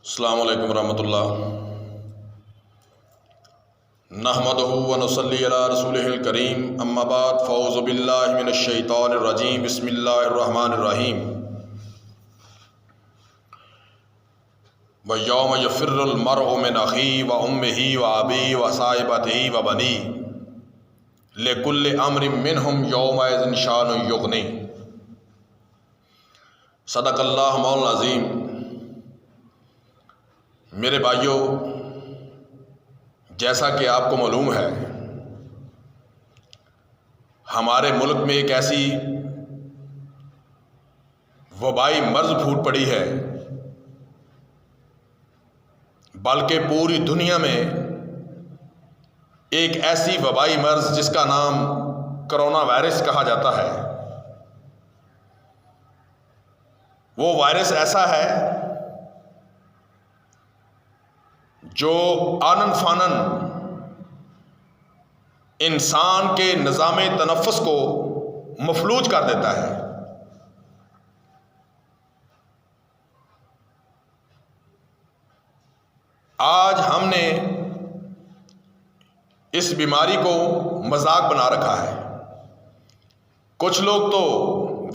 السلام علیکم ورحمۃ اللہ نحمدہ و نصلی علی رسولہ الکریم اما بعد فاعوذ باللہ من الشیطان الرجیم بسم اللہ الرحمن الرحیم ویوم یفر المرء من اخیہ و امہ و ابیہ و صاحبتہ و بنیہ لکل امر منہم یومئذ شان یغنیہ۔ صدق اللہ مولانا العظیم۔ میرے بھائیوں، جیسا کہ آپ کو معلوم ہے، ہمارے ملک میں ایک ایسی وبائی مرض پھوٹ پڑی ہے، بلکہ پوری دنیا میں ایک ایسی وبائی مرض جس کا نام کرونا وائرس کہا جاتا ہے۔ وہ وائرس ایسا ہے جو آنن فانن انسان کے نظام تنفس کو مفلوج کر دیتا ہے۔ آج ہم نے اس بیماری کو مذاق بنا رکھا ہے۔ کچھ لوگ تو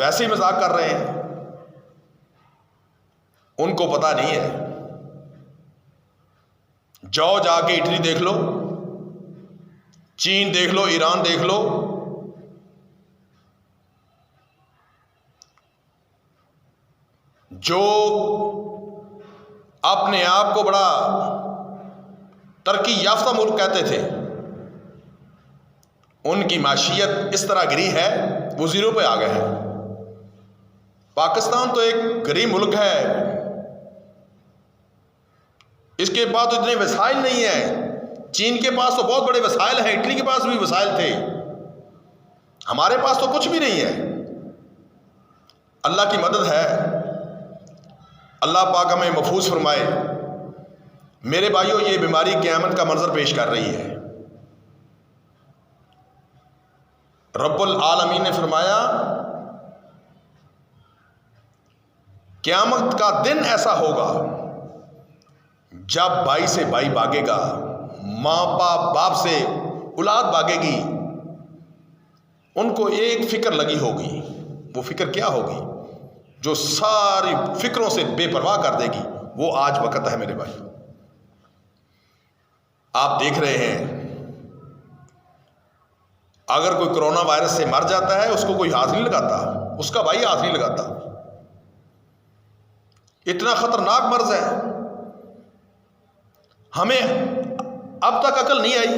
ویسے ہی مذاق کر رہے ہیں، ان کو پتہ نہیں ہے۔ جاؤ جا کے اٹلی دیکھ لو، چین دیکھ لو، ایران دیکھ لو، جو اپنے آپ کو بڑا ترقی یافتہ ملک کہتے تھے، ان کی معیشت اس طرح گری ہے وہ زیرو پہ آ گئے ہیں۔ پاکستان تو ایک غریب ملک ہے، اس کے پاس تو اتنے وسائل نہیں ہیں۔ چین کے پاس تو بہت بڑے وسائل ہیں، اٹلی کے پاس بھی وسائل تھے، ہمارے پاس تو کچھ بھی نہیں ہے۔ اللہ کی مدد ہے، اللہ پاک ہمیں محفوظ فرمائے۔ میرے بھائیوں، یہ بیماری قیامت کا منظر پیش کر رہی ہے۔ رب العالمین نے فرمایا، قیامت کا دن ایسا ہوگا جب بھائی سے بھائی بھاگے گا، ماں باپ سے اولاد بھاگے گی۔ ان کو ایک فکر لگی ہوگی، وہ فکر کیا ہوگی؟ جو ساری فکروں سے بے پرواہ کر دے گی، وہ آج وقت ہے۔ میرے بھائی، آپ دیکھ رہے ہیں، اگر کوئی کرونا وائرس سے مر جاتا ہے، اس کو کوئی ہاتھ نہیں لگاتا، اس کا بھائی ہاتھ نہیں لگاتا۔ اتنا خطرناک مرض ہے، ہمیں اب تک عقل نہیں آئی۔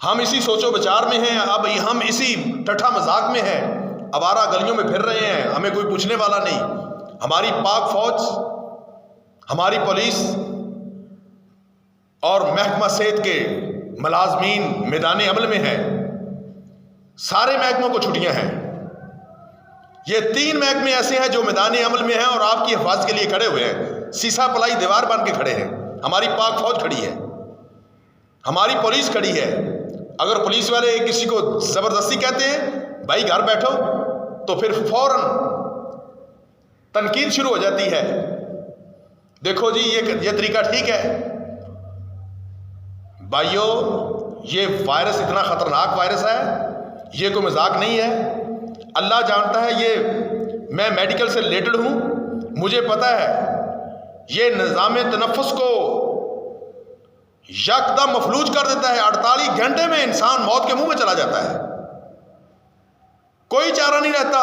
ہم اسی سوچو بچار میں ہیں، اب ہم اسی ٹٹھا مذاق میں ہیں، آوارہ گلیوں میں پھر رہے ہیں، ہمیں کوئی پوچھنے والا نہیں۔ ہماری پاک فوج، ہماری پولیس اور محکمہ صحت کے ملازمین میدان عمل میں ہیں، سارے محکموں کو چھٹیاں ہیں۔ یہ 3 محکمے ایسے ہیں جو میدان عمل میں ہیں اور آپ کی حفاظت کے لیے کھڑے ہوئے ہیں، سیسا پلائی دیوار بن کے کھڑے ہیں۔ ہماری پاک فوج کھڑی ہے، ہماری پولیس کھڑی ہے۔ اگر پولیس والے کسی کو زبردستی کہتے ہیں بھائی گھر بیٹھو، تو پھر فوراً تنقید شروع ہو جاتی ہے، دیکھو جی یہ طریقہ ٹھیک ہے۔ بھائیو، یہ وائرس اتنا خطرناک وائرس ہے، یہ کوئی مذاق نہیں ہے۔ اللہ جانتا ہے، یہ میں میڈیکل سے ریلیٹڈ ہوں، مجھے پتہ ہے یہ نظام تنفس کو یکدم مفلوج کر دیتا ہے۔ 48 گھنٹے میں انسان موت کے منہ میں چلا جاتا ہے، کوئی چارہ نہیں رہتا۔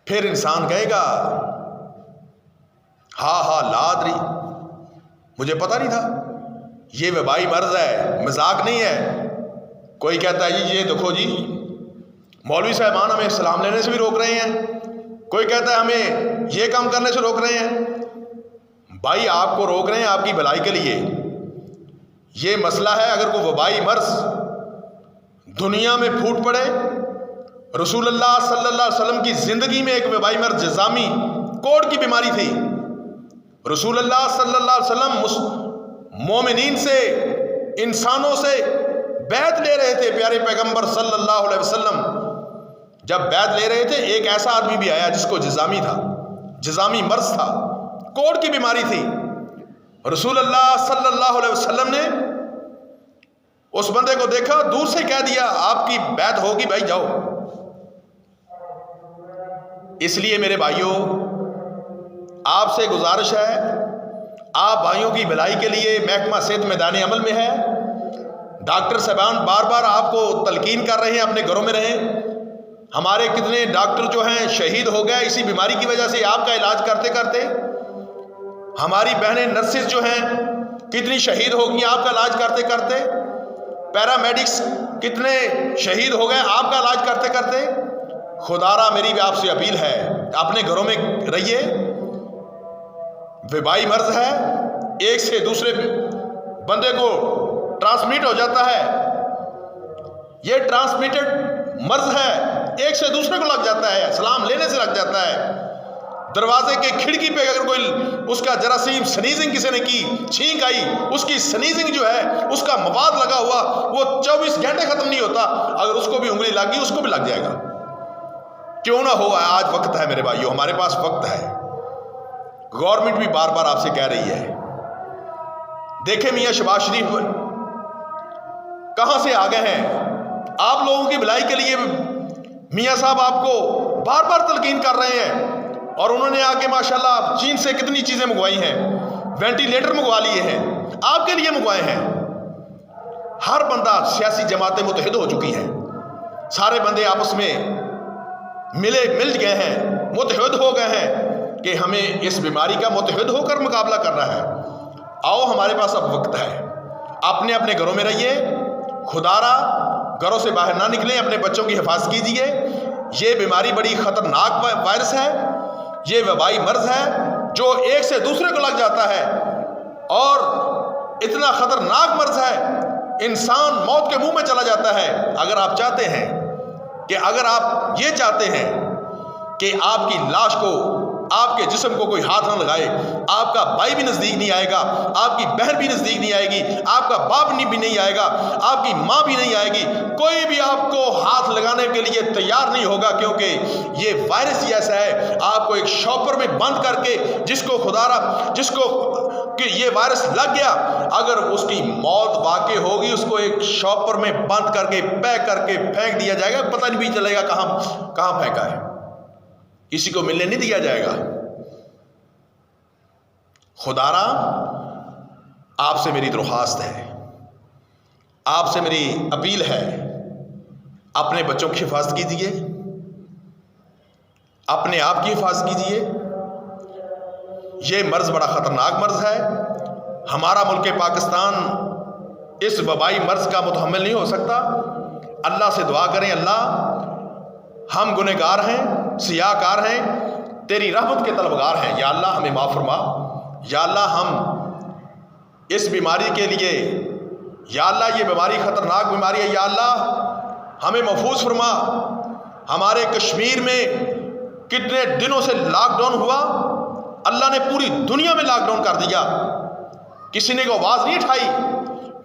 پھر انسان کہے گا ہاں لادری، مجھے پتہ نہیں تھا، یہ وبائی مرض ہے، مذاق نہیں ہے۔ کوئی کہتا ہے جی یہ دیکھو جی مولوی صاحبان ہمیں سلام لینے سے بھی روک رہے ہیں، کوئی کہتا ہے ہمیں یہ کام کرنے سے روک رہے ہیں۔ بھائی، آپ کو روک رہے ہیں آپ کی بھلائی کے لیے۔ یہ مسئلہ ہے، اگر کوئی وبائی مرض دنیا میں پھوٹ پڑے، رسول اللہ صلی اللہ علیہ وسلم کی زندگی میں ایک وبائی مرض جذامی کوڑ کی بیماری تھی۔ رسول اللہ صلی اللہ علیہ وسلم مومنین سے، انسانوں سے بیعت لے رہے تھے۔ پیارے پیغمبر صلی اللہ علیہ وسلم جب بیعت لے رہے تھے، ایک ایسا آدمی بھی آیا جس کو جذامی تھا، جذامی مرض تھا۔ کوڑ کی بیماری تھی. رسول اللہ صلی اللہ علیہ وسلم نے اس بندے کو دیکھا, دور سے کہہ دیا آپ کی بیعت ہوگی بھائی جاؤ. اس لیے میرے بھائیوں آپ سے گزارش ہے, آپ بھائیوں کی بھلائی کے لیے محکمہ صحت میدان عمل میں ہے. ڈاکٹر صاحبان بار بار آپ کو تلقین کر رہے ہیں اپنے گھروں میں رہیں. ہمارے کتنے ڈاکٹر جو ہیں شہید ہو گئے اسی بیماری کی وجہ سے آپ کا علاج کرتے کرتے. ہماری بہنیں نرسز جو ہیں کتنی شہید ہو گئی آپ کا علاج کرتے کرتے. پیرامیڈکس کتنے شہید ہو گئے آپ کا علاج کرتے کرتے. خدا را میری بھی آپ سے اپیل ہے, اپنے گھروں میں رہیے. وبائی مرض ہے, ایک سے دوسرے بندے کو ٹرانسمٹ ہو جاتا ہے. یہ ٹرانسمیٹڈ مرض ہے, ایک سے دوسرے کو لگ جاتا ہے, سلام لینے سے لگ جاتا ہے. دروازے کے کھڑکی پہ اگر کوئی اس کا جراثیم سنیزنگ کسی نے کی, چھینک آئی, اس کی سنیزنگ جو ہے اس کا مواد لگا ہوا وہ 24 گھنٹے ختم نہیں ہوتا. اگر اس کو بھی انگلی لگ گئی اس کو بھی لگ جائے گا. کیوں نہ ہو, آج وقت ہے میرے بھائیوں, ہمارے پاس وقت ہے. گورنمنٹ بھی بار بار آپ سے کہہ رہی ہے. دیکھیں میاں شہباز شریف کہاں سے آ گئے ہیں. آپ لوگوں کی بھلائی کے لیے میاں صاحب آپ کو بار بار تلقین کر رہے ہیں, اور انہوں نے آگے ماشاءاللہ چین سے کتنی چیزیں منگوائی ہیں, وینٹیلیٹر منگوا لیے ہیں, آپ کے لیے منگوائے ہیں. ہر بندہ, سیاسی جماعتیں متحد ہو چکی ہیں, سارے بندے آپس میں مل گئے ہیں, متحد ہو گئے ہیں کہ ہمیں اس بیماری کا متحد ہو کر مقابلہ کرنا ہے. آؤ ہمارے پاس اب وقت ہے, اپنے اپنے گھروں میں رہیے. خدا را گھروں سے باہر نہ نکلیں, اپنے بچوں کی حفاظت کیجیے. یہ بیماری بڑی خطرناک وائرس ہے, یہ وبائی مرض ہے جو ایک سے دوسرے کو لگ جاتا ہے, اور اتنا خطرناک مرض ہے انسان موت کے منہ میں چلا جاتا ہے. اگر آپ چاہتے ہیں کہ اگر آپ یہ چاہتے ہیں کہ آپ کی لاش کو, آپ کے جسم کو کوئی ہاتھ نہ لگائے, آپ کا بھائی بھی نزدیک نہیں آئے گا, آپ کی بہن بھی نزدیک نہیں آئے گی, آپ کا باپ بھی نہیں آئے گا, آپ کی ماں بھی نہیں آئے گی, کوئی بھی آپ کو ہاتھ لگانے کے لیے تیار نہیں ہوگا, کیونکہ یہ وائرس ہی ایسا ہے. آپ کو ایک شاپر میں بند کر کے, جس کو خدا را جس کو کہ یہ وائرس لگ گیا, اگر اس کی موت واقع ہوگی اس کو ایک شاپر میں بند کر کے پیک کر کے پھینک دیا جائے گا, پتہ نہیں بھی چلے گا کہاں پھینکا ہے, کسی کو ملنے نہیں دیا جائے گا. خدا را آپ سے میری درخواست ہے, آپ سے میری اپیل ہے, اپنے بچوں کی حفاظت کیجیے, اپنے آپ کی حفاظت کیجیے. یہ مرض بڑا خطرناک مرض ہے. ہمارا ملک پاکستان اس وبائی مرض کا متحمل نہیں ہو سکتا. اللہ سے دعا کریں, اللہ ہم گنہگار ہیں, سیاہ کار ہیں, تیری رحمت کے طلبگار ہیں, یا اللہ ہمیں معاف فرما. یا اللہ ہم اس بیماری کے لیے, یا اللہ یہ بیماری خطرناک بیماری ہے, یا اللہ ہمیں محفوظ فرما. ہمارے کشمیر میں کتنے دنوں سے لاک ڈاؤن ہوا, اللہ نے پوری دنیا میں لاک ڈاؤن کر دیا, کسی نے کو آواز نہیں اٹھائی.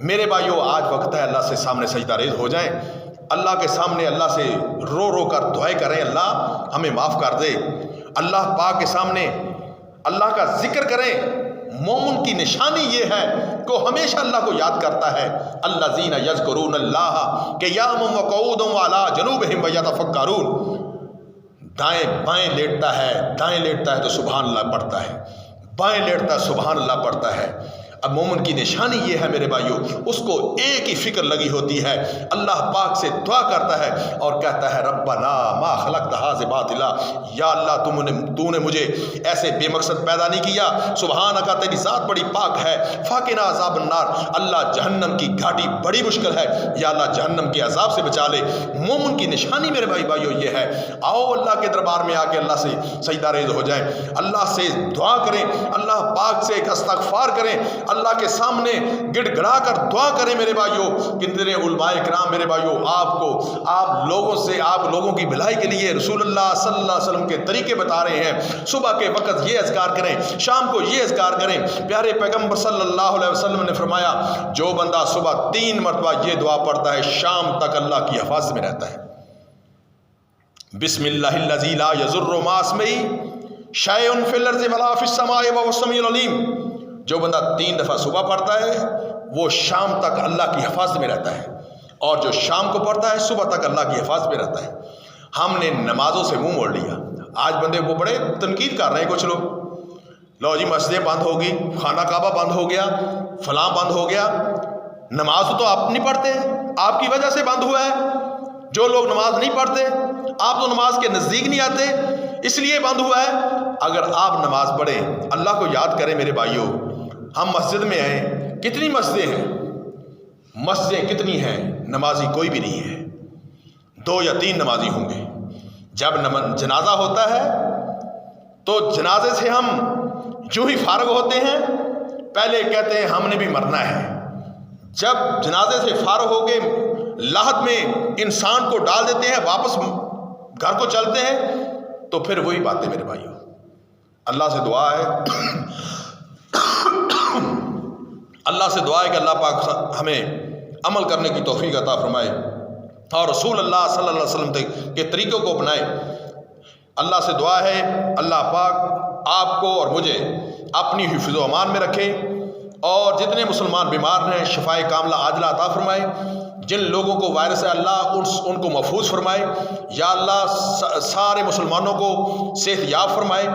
میرے بھائیوں آج وقت ہے اللہ سے سامنے سجدہ ریز ہو جائیں, اللہ کے سامنے اللہ سے رو رو کر دعائیں کریں, اللہ ہمیں معاف کر دے. اللہ پاک کے سامنے اللہ کا ذکر کریں. مومن کی نشانی یہ ہے کہ ہمیشہ اللہ کو یاد کرتا ہے. الذین یذکرون اللہ قیاما وقعودا وعلی جنوبہم ویتفکرون. دائیں بائیں لیٹتا ہے, دائیں لیٹتا ہے تو سبحان اللہ پڑھتا ہے, بائیں لیٹتا ہے سبحان اللہ پڑھتا ہے. اب مومن کی نشانی یہ ہے میرے بھائیوں, اس کو ایک ہی فکر لگی ہوتی ہے, اللہ پاک سے دعا کرتا ہے اور کہتا ہے ربنا ما خلقت ھذا باطلا, یا اللہ تو نے مجھے ایسے بے مقصد پیدا نہیں کیا, سبحانک تیری ذات بڑی پاک ہے, فقنا عذاب النار, اللہ جہنم کی گھاٹی بڑی مشکل ہے, یا اللہ جہنم کے عذاب سے بچا لے. مومن کی نشانی میرے بھائیوں یہ ہے. آؤ اللہ کے دربار میں آ کے اللہ سے سجدہ ریز ہو جائیں, اللہ سے دعا کریں, اللہ پاک سے ایک استغفار کریں, اللہ کے سامنے گڑ گڑا کر دعا کریں. میرے بھائیوں کتنے علماء کرام میرے بھائیوں آپ لوگوں کی بھلائی کے لیے رسول اللہ صلی اللہ علیہ وسلم کے طریقے بتا رہے ہیں. صبح کے وقت یہ اذکار کریں, شام کو یہ اذکار کریں. پیارے پیغمبر صلی اللہ علیہ وسلم نے فرمایا جو بندہ صبح 3 مرتبہ یہ دعا پڑھتا ہے شام تک اللہ کی حفاظت میں رہتا ہے. بسم اللہ الذی لا یضر مع اسمہ شیء فی الارض ولا فی السماء وهو السمیع العلیم. جو بندہ 3 دفعہ صبح پڑھتا ہے وہ شام تک اللہ کی حفاظت میں رہتا ہے، اور جو شام کو پڑھتا ہے صبح تک اللہ کی حفاظت میں رہتا ہے. ہم نے نمازوں سے منہ موڑ لیا. آج بندے وہ بڑے تنقید کر رہے ہیں کچھ لوگ، لو جی مسجدیں بند ہوگی، خانہ کعبہ بند ہو گیا، فلاں بند ہو گیا. نماز تو آپ نہیں پڑھتے، آپ کی وجہ سے بند ہوا ہے. جو لوگ نماز نہیں پڑھتے، آپ تو نماز کے نزدیک نہیں آتے، اس لیے بند ہوا ہے. اگر آپ نماز پڑھیں، اللہ کو یاد کریں میرے بھائیوں. ہم مسجد میں آئیں، کتنی مسجدیں ہیں؟ مسجدیں کتنی ہیں، نمازی کوئی بھی نہیں ہے. 2 یا 3 نمازی ہوں گے. جب جنازہ ہوتا ہے تو جنازے سے ہم جو ہی فارغ ہوتے ہیں پہلے کہتے ہیں ہم نے بھی مرنا ہے. جب جنازے سے فارغ ہو کے لاحد میں انسان کو ڈال دیتے ہیں، واپس گھر کو چلتے ہیں، تو پھر وہی باتیں میرے بھائیوں. اللہ سے دعا ہے اللہ سے دعا ہے کہ اللہ پاک ہمیں عمل کرنے کی توفیق عطا فرمائے اور رسول اللہ صلی اللہ علیہ وسلم کے طریقوں کو اپنائے. اللہ سے دعا ہے اللہ پاک آپ کو اور مجھے اپنی حفظ و امان میں رکھے، اور جتنے مسلمان بیمار ہیں شفائے کاملہ عاجلہ عطا فرمائے. جن لوگوں کو وائرس ہے اللہ ان کو محفوظ فرمائے. یا اللہ سارے مسلمانوں کو صحت یاب فرمائے.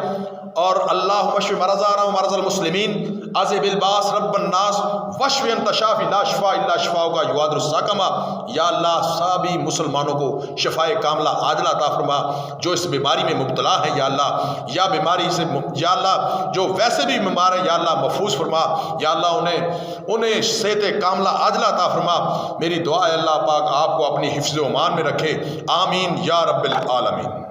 اور اللہم اشف مرضانا ومرضى المسلمین اذهب الباس رب الناس واشف انت شافی لا شفاء الا شفاؤک یغادر السقما. یا اللہ سبھی مسلمانوں کو شفائے کاملہ عاجلہ عطا فرما جو اس بیماری میں مبتلا ہے. یا اللہ یا بیماری سے یا اللہ جو ویسے بھی بیمار ہے یا اللہ محفوظ فرما. یا اللہ انہیں صحت کاملہ عاجلہ عطا فرما. میری دعا ہے اللہ پاک آپ کو اپنی حفظ و امان میں رکھے. آمین یا رب العالمین.